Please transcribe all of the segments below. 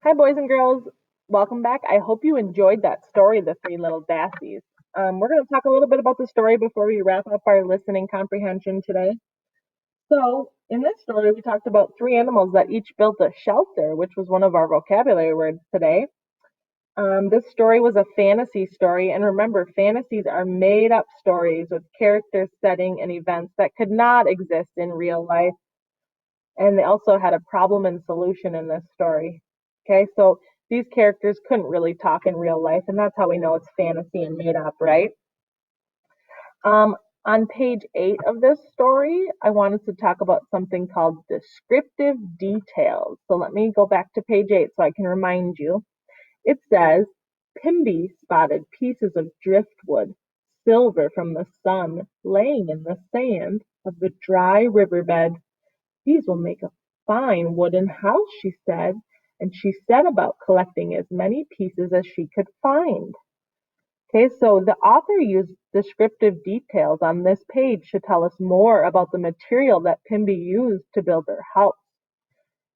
Hi, boys and girls. Welcome back. I hope you enjoyed that story, The Three Little Dassies. We're going to talk a little bit about the story before we wrap up our listening comprehension today. So, in this story, we talked about three animals that each built a shelter, which was one of our vocabulary words today. This story was a fantasy story, and remember, fantasies are made up stories with characters, setting, and events that could not exist in real life. And they also had a problem and solution in this story. Okay, so these characters couldn't really talk in real life, and that's how we know it's fantasy and made up, right? Um, on page 8 of this story, I wanted to talk about something called descriptive details. So let me go back to page 8 so I can remind you. It says, Pimby spotted pieces of driftwood, silver from the sun, laying in the sand of the dry riverbed. These will make a fine wooden house, she said, and she set about collecting as many pieces as she could find. Okay, so the author used descriptive details on this page to tell us more about the material that Pimby used to build her house.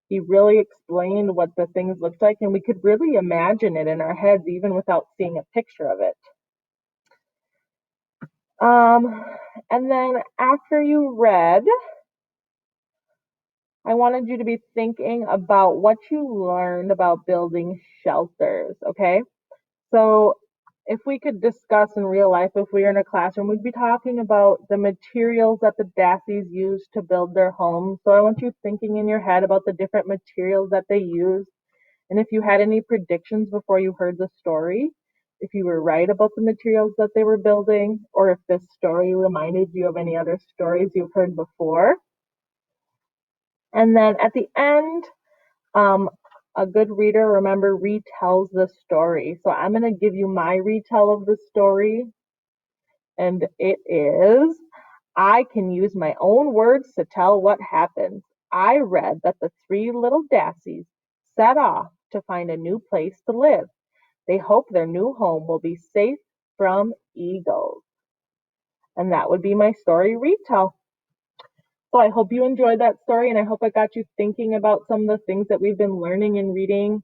He really explained what the things looked like, and we could really imagine it in our heads even without seeing a picture of it. Um, and then after you read, I wanted you to be thinking about what you learned about building shelters, okay? So, if we could discuss in real life, if we were in a classroom, we'd be talking about the materials that the Dassies used to build their homes. So, I want you thinking in your head about the different materials that they used. And if you had any predictions before you heard the story, if you were right about the materials that they were building, or if this story reminded you of any other stories you've heard before. And then at the end, um, a good reader, remember, retells the story. So I'm going to give you my retell of the story. And it is, I can use my own words to tell what happened. I read that the three little Dassies set off to find a new place to live. They hope their new home will be safe from eagles. And that would be my story retell. So I hope you enjoyed that story, and I hope I got you thinking about some of the things that we've been learning and reading